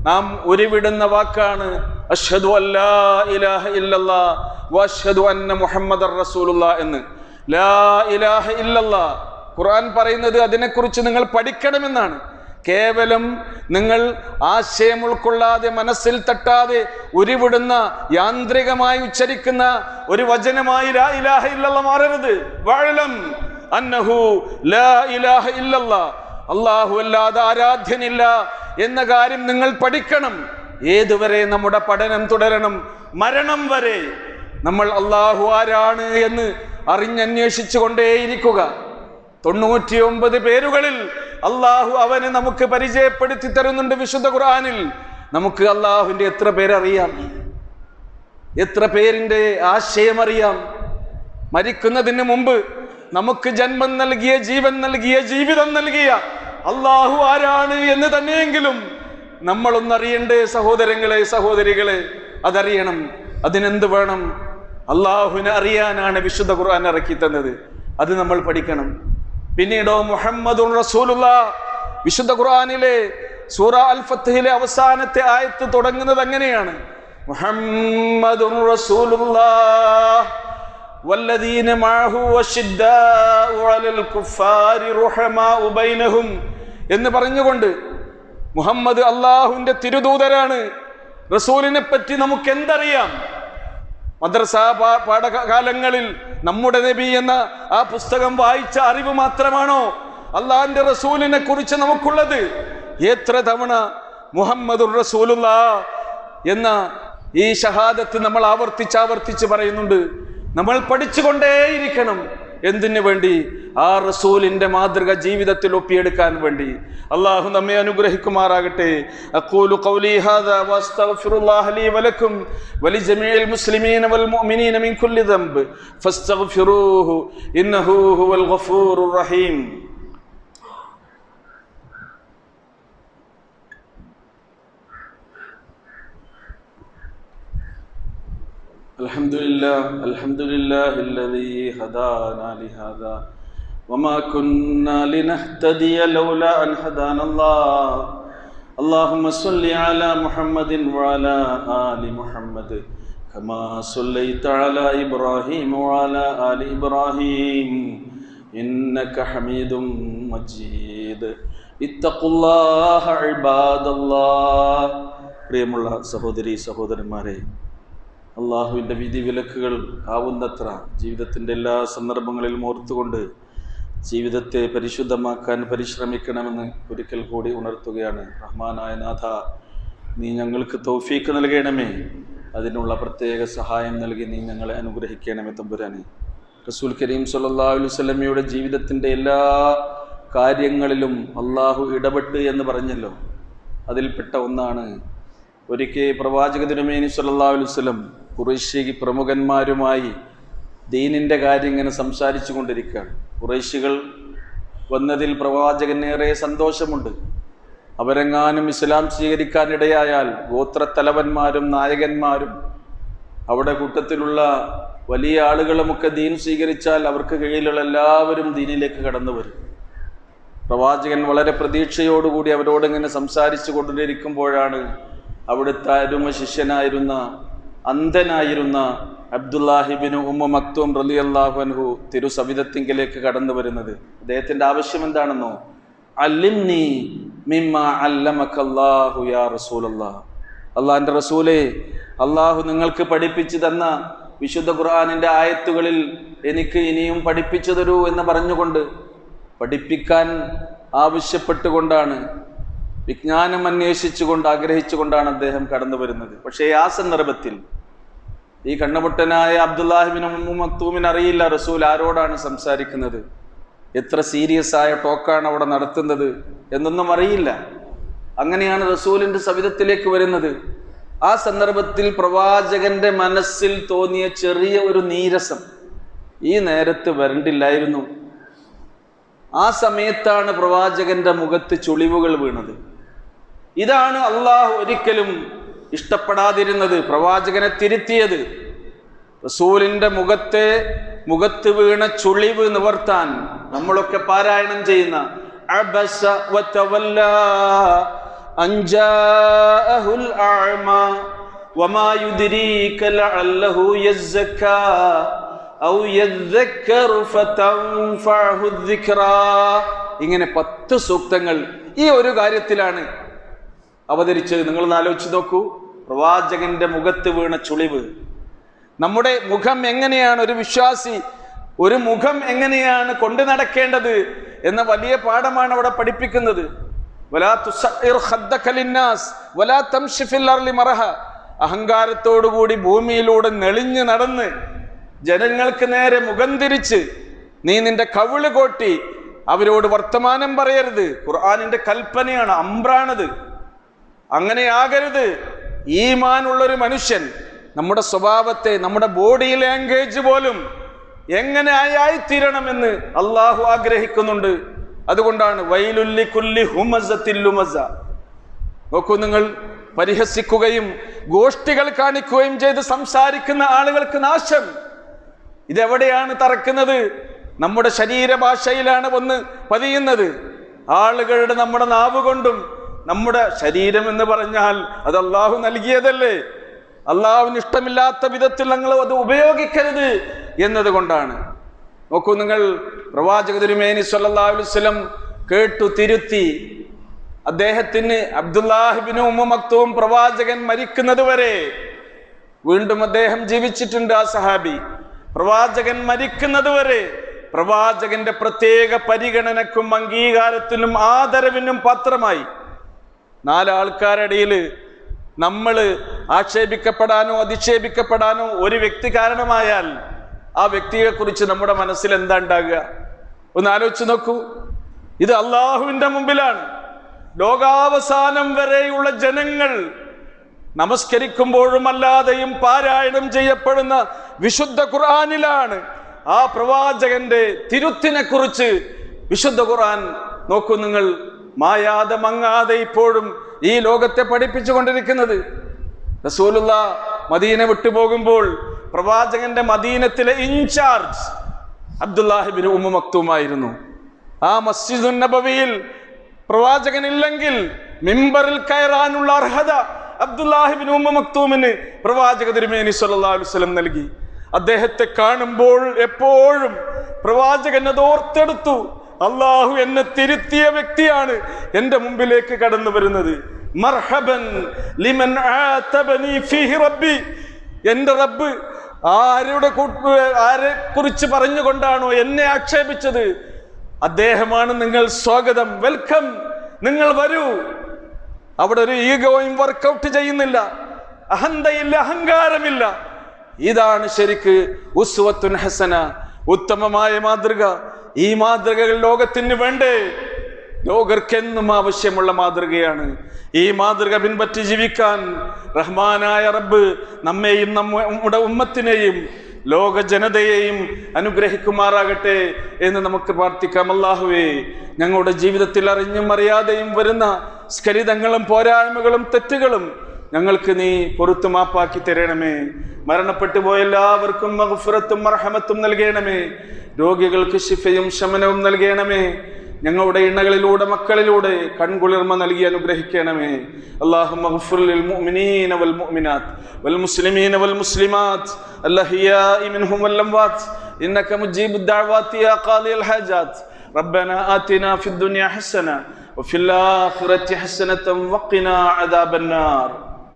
നാം ഉരുവിടുന്ന വാക്കാണ് അഷ്ഹദു അല്ലാ ഇലാഹ ഇല്ലല്ലാഹ് വഅഷ്ഹദു അന്ന മുഹമ്മദർ റസൂലുള്ളാഹ് എന്ന്. ലാ ഇലാഹ ഇല്ലല്ലാഹ് ഖുർആൻ പറയുന്നത് അതിനെക്കുറിച്ച് നിങ്ങൾ പഠിക്കണമെന്നാണ്. കേവലം നിങ്ങൾ ആശയം ഉൾക്കൊള്ളാതെ മനസ്സിൽ തട്ടാതെ ഉരുവിടുന്ന യാന്ത്രികമായി ഉച്ചരിക്കുന്ന ഒരു വചനമായി ലാ ഇലാഹ ഇല്ലല്ലാഹ് മാറരുത്. വഅലം അന്നഹു ലാ ഇലാഹ ഇല്ലല്ലാഹ്, അല്ലാഹു അല്ലാതെ ആരാധ്യനില്ല എന്ന കാര്യം നിങ്ങൾ പഠിക്കണം. ഏതുവരെ നമ്മുടെ പഠനം തുടരണം? മരണം വരെ നമ്മൾ അല്ലാഹു ആരാണ് എന്ന് അറിഞ്ഞന്വേഷിച്ചു കൊണ്ടേയിരിക്കുക. 99 പേരുകളിൽ അള്ളാഹു അവനെ നമുക്ക് പരിചയപ്പെടുത്തി തരുന്നുണ്ട് വിശുദ്ധ ഖുർആനിൽ. നമുക്ക് അള്ളാഹുവിന്റെ എത്ര പേരറിയാം? എത്ര പേരിന്റെ ആശയം അറിയാം? മരിക്കുന്നതിന് മുമ്പ് നമുക്ക് ജന്മം നൽകിയ, ജീവൻ നൽകിയ, ജീവിതം നൽകിയ അള്ളാഹു ആരാണ് എന്ന് തന്നെയെങ്കിലും നമ്മളൊന്നറിയണ്ടേ സഹോദരങ്ങളെ, സഹോദരികളെ? അതറിയണം. അതിനെന്ത് വേണം? അള്ളാഹുവിനെ അറിയാനാണ് വിശുദ്ധ ഖുർആൻ ഇറക്കി തന്നത്. അത് നമ്മൾ പഠിക്കണം. പിന്നീടോ മുഹമ്മദുർ റസൂലുള്ളാഹ്, വിശുദ്ധ ഖുർആനിലെ സൂറ അൽ ഫത്ഹിലെ അവസാനത്തെ ആയത്ത് തുടങ്ങുന്നത് അങ്ങനെയാണ്, മുഹമ്മദുർ റസൂലുള്ളാഹ് വല്ലദീന മഅഹു വശിദ്ദാഉ അലൽ കുഫാരി റുഹമാഉ ബൈനഹും എന്ന് പറഞ്ഞുകൊണ്ട് മുഹമ്മദ് അള്ളാഹുവിന്റെ തിരുദൂതരാണ്. റസൂലിനെ പറ്റി നമുക്ക് എന്തറിയാം? മദ്രസ പാഠകാലങ്ങളിൽ നമ്മുടെ നബി എന്ന ആ പുസ്തകം വായിച്ച അറിവ് മാത്രമാണോ അള്ളാഹിന്റെ റസൂലിനെ കുറിച്ച് നമുക്കുള്ളത്? എത്ര തവണ മുഹമ്മദുർ റസൂലുള്ളാഹ് എന്ന ഈ ഷഹാദത്ത് നമ്മൾ ആവർത്തിച്ച് പറയുന്നുണ്ട്. നമ്മൾ പഠിച്ചുകൊണ്ടേയിരിക്കണം. എന്തിനു വേണ്ടി? ആ റസൂലിന്റെ മാതൃക ജീവിതത്തിൽ ഒപ്പിയെടുക്കാൻ വേണ്ടി. അള്ളാഹു നമ്മെ അനുഗ്രഹിക്കുമാറാകട്ടെ. അഖൂലു ഖൗലി ഹാദാ വഅസ്തഗ്ഫിറുല്ലാഹ ലീ വലക്കും വലിജമീഇൽ മുസ്ലിമീന വൽ മുഅ്മിനീന മിൻ കുല്ലി ദംബ് ഫസ്തഗ്ഫിറൂഹു ഇന്നഹു ഹുവൽ ഗഫൂറുർ റഹീം. അൽഹംദുലില്ലാഹില്ലദീ ഹദാനാ ലിഹാദാ വമാ കുന്നാ ലിനഹ്തദിയ ലൗലാ അൻ ഹദാനല്ലാഹ്. അല്ലാഹുമ്മ സ്വല്ലി അലാ മുഹമ്മദിൻ വഅലാ ആലി മുഹമ്മദ് കമാ സ്വല്ലൈത അലാ ഇബ്രാഹീം വഅലാ ആലി ഇബ്രാഹീം ഇന്നക ഹമീദും മജീദ്. ഇത്തഖുല്ലാഹ ഇബാദല്ലാഹ്. പ്രിയമുള്ള സഹോദരീ സഹോദരന്മാരെ, അള്ളാഹുവിൻ്റെ വിധി വിലക്കുകൾ ആവുന്നത്ര ജീവിതത്തിൻ്റെ എല്ലാ സന്ദർഭങ്ങളിലും ഓർത്തുകൊണ്ട് ജീവിതത്തെ പരിശുദ്ധമാക്കാൻ പരിശ്രമിക്കണമെന്ന് ഒരിക്കൽ കൂടി ഉണർത്തുകയാണ്. റഹ്മാനായ നാഥ, നീ ഞങ്ങൾക്ക് തൗഫീക്ക് നൽകണമേ. അതിനുള്ള പ്രത്യേക സഹായം നൽകി നീ ഞങ്ങളെ അനുഗ്രഹിക്കണമേ തമ്പുരാനെ. റസൂൽ കരീം സ്വല്ലല്ലാഹു അലൈഹി വസല്ലമയുടെ ജീവിതത്തിൻ്റെ എല്ലാ കാര്യങ്ങളിലും അള്ളാഹു ഇടപെട്ട് എന്ന് പറഞ്ഞല്ലോ. അതിൽപ്പെട്ട ഒന്നാണ്, ഒരിക്കൽ പ്രവാചക തിരുമേനി സ്വല്ലല്ലാഹു അലൈഹി വസല്ലം ഖുറൈശി പ്രമുഖന്മാരുമായി ദീനിൻ്റെ കാര്യം ഇങ്ങനെ സംസാരിച്ചു കൊണ്ടിരിക്കുകയാണ്. ഖുറൈശികൾ വന്നതിൽ പ്രവാചകനേറെ സന്തോഷമുണ്ട്. അവരെങ്ങാനും ഇസ്ലാം സ്വീകരിക്കാനിടയായാൽ ഗോത്രത്തലവന്മാരും നായകന്മാരും അവിടെ കൂട്ടത്തിലുള്ള വലിയ ആളുകളുമൊക്കെ ദീൻ സ്വീകരിച്ചാൽ അവർക്ക് കീഴിലുള്ള എല്ലാവരും ദീനിലേക്ക് കടന്നു വരും. പ്രവാചകൻ വളരെ പ്രതീക്ഷയോടുകൂടി അവരോടിങ്ങനെ സംസാരിച്ചു കൊണ്ടിരിക്കുമ്പോഴാണ് അവിടുത്തെ അരുമ ശിഷ്യനായിരുന്ന അന്ധനായിരുന്ന അബ്ദുല്ലാഹിബിൻ ഉമ്മ മക്തൂം റളിയല്ലാഹു അൻഹു തിരുസവിധത്തിങ്കിലേക്ക് കടന്നു വരുന്നത്. അദ്ദേഹത്തിന്റെ ആവശ്യം എന്താണെന്നോ, അല്ലിംനി മിമ്മാ അല്ലമകല്ലാഹു യാ റസൂലല്ലാഹ്. അള്ളാഹിന്റെ റസൂലേ, അള്ളാഹു നിങ്ങൾക്ക് പഠിപ്പിച്ചു തന്ന വിശുദ്ധ ഖുർആനിന്റെ ആയത്തുകളിൽ എനിക്ക് ഇനിയും പഠിപ്പിച്ചു തരൂ എന്ന് പറഞ്ഞുകൊണ്ട് പഠിപ്പിക്കാൻ ആവശ്യപ്പെട്ടുകൊണ്ടാണ്, വിജ്ഞാനം അന്വേഷിച്ചുകൊണ്ട് ആഗ്രഹിച്ചുകൊണ്ടാണ് അദ്ദേഹം കടന്നു വരുന്നത്. പക്ഷേ ആ സന്ദർഭത്തിൽ ഈ കണ്ണുപൊട്ടനായ അബ്ദുല്ലാഹിബ്നു ഉമ്മു മക്തൂമിന് അറിയില്ല റസൂൽ ആരോടാണ് സംസാരിക്കുന്നത്, എത്ര സീരിയസ് ആയ ടോക്കാണ് അവിടെ നടത്തുന്നത് എന്നൊന്നും അറിയില്ല. അങ്ങനെയാണ് റസൂലിന്റെ സവിധത്തിലേക്ക് വരുന്നത്. ആ സന്ദർഭത്തിൽ പ്രവാചകന്റെ മനസ്സിൽ തോന്നിയ ചെറിയ ഒരു നീരസം ഈ നേരത്ത് വരണ്ടില്ലായിരുന്നു. ആ സമയത്താണ് പ്രവാചകന്റെ മുഖത്ത് ചുളിവുകൾ വീണത്. ഇതാണ് അള്ളാഹു ഒരിക്കലും ഇഷ്ടപ്പെടാതിരുന്നത്, പ്രവാചകനെ തിരുത്തിയത്. റസൂലിന്റെ മുഖത്ത് വീണ ചുളിവ് നിവർത്താൻ നമ്മളൊക്കെ പാരായണം ചെയ്യുന്ന അബസ വതവല്ലാ അൻ ജാഅഹുൽ അഅ്മാ വമാ യുദ്രീക ലഅല്ലഹു യസ്സക്കാ ഔ യദ്ദക്കറു ഫതൻഫഅഹു الذിക്റാ. ഇങ്ങനെ 10 സൂക്തങ്ങൾ ഈ ഒരു കാര്യത്തിലാണ് അവതരിച്ചത്. നിങ്ങൾ ആലോചിച്ച് നോക്കൂ, പ്രവാചകന്റെ മുഖത്ത് വീണ ചുളിവ്. നമ്മുടെ മുഖം എങ്ങനെയാണ്, ഒരു വിശ്വാസി ഒരു മുഖം എങ്ങനെയാണ് കൊണ്ടു നടക്കേണ്ടത് എന്ന വലിയ പാഠമാണ് അവിടെ പഠിപ്പിക്കുന്നത്. വലാ തുസഇർ ഖദ്ദക ലിന്നാസ് വലാ തംശി ഫിൽ അർളി മറഹ. അഹങ്കാരത്തോടുകൂടി ഭൂമിയിലൂടെ നെളിഞ്ഞു നടന്ന് ജനങ്ങൾക്ക് നേരെ മുഖം തിരിച്ച് നീ നിന്റെ കവിള് കോട്ടി അവരോട് വർത്തമാനം പറയരുത്. ഖുർആനിന്റെ കൽപ്പനയാണ്, അമ്രാണത്. അങ്ങനെയാകരുത്. ഈമാനുള്ളൊരു മനുഷ്യൻ നമ്മുടെ സ്വഭാവത്തെ, നമ്മുടെ ബോഡി ലാംഗ്വേജ് പോലും എങ്ങനെ ആയിത്തീരണമെന്ന് അള്ളാഹു ആഗ്രഹിക്കുന്നുണ്ട്. അതുകൊണ്ടാണ് വൈലുൽ ലികുല്ലി ഹുമസത്തിൽ ലുമസ. നോക്കൂ, നിങ്ങൾ പരിഹസിക്കുകയും ഗോഷ്ഠികൾ കാണിക്കുകയും ചെയ്ത് സംസാരിക്കുന്ന ആളുകൾക്ക് നാശം. ഇതെവിടെയാണ് തറക്കുന്നത്? നമ്മുടെ ശരീരഭാഷയിലാണ് വന്ന് പതിയുന്നത്. ആളുകളുടെ നമ്മുടെ നാവ് കൊണ്ടും, നമ്മുടെ ശരീരം എന്ന് പറഞ്ഞാൽ അത് അള്ളാഹു നൽകിയതല്ലേ, അള്ളാഹുവിന് ഇഷ്ടമില്ലാത്ത വിധത്തിൽ നിങ്ങൾ അത് ഉപയോഗിക്കരുത് എന്നതുകൊണ്ടാണ്. നോക്കൂ, നിങ്ങൾ പ്രവാചക തിരുമേനി സ്വല്ലല്ലാഹു അലൈഹി വസല്ലം കേട്ടു തിരുത്തി. അദ്ദേഹത്തിന് അബ്ദുല്ലാഹിബ്നു ഉമ്മു മക്തൂം പ്രവാചകൻ മരിക്കുന്നത് വരെ, വീണ്ടും അദ്ദേഹം ജീവിച്ചിട്ടുണ്ട് ആ സഹാബി, പ്രവാചകൻ മരിക്കുന്നത് വരെ പ്രവാചകന്റെ പ്രത്യേക പരിഗണനക്കും അംഗീകാരത്തിനും ആദരവിനും പാത്രമായി. 4 ആൾക്കാരിടയിൽ നമ്മൾ ആക്ഷേപിക്കപ്പെടാനോ അധിക്ഷേപിക്കപ്പെടാനോ ഒരു വ്യക്തി കാരണമായാൽ ആ വ്യക്തിയെ കുറിച്ച് നമ്മുടെ മനസ്സിൽ എന്താ ഉണ്ടാകുക? ഒന്ന് ആലോചിച്ച് നോക്കൂ. ഇത് അള്ളാഹുവിന്റെ മുമ്പിലാണ്. ലോകാവസാനം വരെയുള്ള ജനങ്ങൾ നമസ്കരിക്കുമ്പോഴും അല്ലാതെയും പാരായണം ചെയ്യപ്പെടുന്ന വിശുദ്ധ ഖുർആനിലാണ് ആ പ്രവാചകന്റെ തിരുത്തിനെ കുറിച്ച് വിശുദ്ധ ഖുർആൻ നോക്കൂ നിങ്ങൾ, മായാതെ മങ്ങാതെ ഇപ്പോഴും ഈ ലോകത്തെ പഠിപ്പിച്ചുകൊണ്ടിരിക്കുന്നത്. റസൂലുള്ളാഹ് മദീന വിട്ടുപോകുമ്പോൾ പ്രവാചകന്റെ മദീനത്തിലെ ഇൻചാർജ് അബ്ദുല്ലാഹിബ്നു ഉമ്മു മക്തൂമായിരുന്നു. ആ മസ്ജിദുൻ നബവിയിൽ പ്രവാചകൻ ഇല്ലെങ്കിൽ മിമ്പറിൽ കയറാനുള്ള അർഹത അബ്ദുല്ലാഹിബ്നു ഉമ്മു മക്തൂമിന് പ്രവാചക തിരുമേനി സ്വല്ലല്ലാഹു അലൈഹി വസല്ലം നൽകി. അദ്ദേഹത്തെ കാണുമ്പോൾ എപ്പോഴും പ്രവാചകൻ അത് ഓർത്തെടുത്തു. അള്ളാഹു എന്നെ തിരുത്തിയ വ്യക്തിയാണ് എൻ്റെ മുമ്പിലേക്ക് കടന്നു വരുന്നത്. മർഹബൻ ലിമൻ ആതബനി ഫീഹി റബ്ബി. എൻ്റെ റബ്ബ് ആരെ കുറിച്ച് പറഞ്ഞുകൊണ്ടാണോ എന്നെ ആക്ഷേപിച്ചത്, അദ്ദേഹമാണ് നിങ്ങൾ സ്വാഗതം, വെൽക്കം, നിങ്ങൾ വരൂ. അവിടെ ഒരു ഈഗോയും വർക്കൗട്ട് ചെയ്യുന്നില്ല, അഹന്തയില്ല, അഹങ്കാരമില്ല. ഇതാണ് ശരിക്ക് ഉസ്വത്തുൻ ഹസന, ഉത്തമമായ മാതൃക. ഈ മാതൃകകൾ ലോകത്തിന് വേണ്ടേ? ലോകർക്കെന്നും ആവശ്യമുള്ള മാതൃകയാണ്. ഈ മാതൃക പിൻപറ്റി ജീവിക്കാൻ റഹ്മാനായ റബ്ബ് നമ്മെയും നമ്മുടെ ഉമ്മത്തിനെയും ലോക ജനതയെയും അനുഗ്രഹിക്കുമാറാകട്ടെ എന്ന് നമുക്ക് പ്രാർത്ഥിക്കാം. അല്ലാഹുവേ, ഞങ്ങളുടെ ജീവിതത്തിൽ അറിഞ്ഞും അറിയാതെയും വരുന്ന സ്ഖലിതങ്ങളും പോരായ്മകളും തെറ്റുകളും ഞങ്ങൾക്ക് നീ പൊറുത്തു മാപ്പാക്കി തരണമേ. മരണപ്പെട്ടു പോയ എല്ലാവർക്കും മഗ്ഫിറത്തും മർഹമത്തും നൽകണമേ. രോഗികൾക്ക് ശിഫയും ശമനവും നൽകണമേ. ഞങ്ങളുടെ ഇണകളിലൂടെ മക്കളിലൂടെ കൺകുളിർമ നൽകി അനുഗ്രഹിക്കണമേ. അല്ലാഹുമ്മ ഗ്ഫിർ ലിൽ മുഅ്മിനീന വൽ മുഅ്മിനാത്ത് വൽ മുസ്ലിമീന വൽ മുസ്ലിമാത്ത് അൽഹയാഇ മിൻഹും വൽ അംവാത്ത് ഇന്നക മുജീബുദ് ദഅവാതി യാ ഖാദിയൽ ഹാജാത്ത്. റബ്ബനാ ആതിനാ ഫിദ് ദുനിയ ഹസന വഫിൽ ആഖിറതി ഹസനതൻ വഖിനാ അദാബൻ നാർ.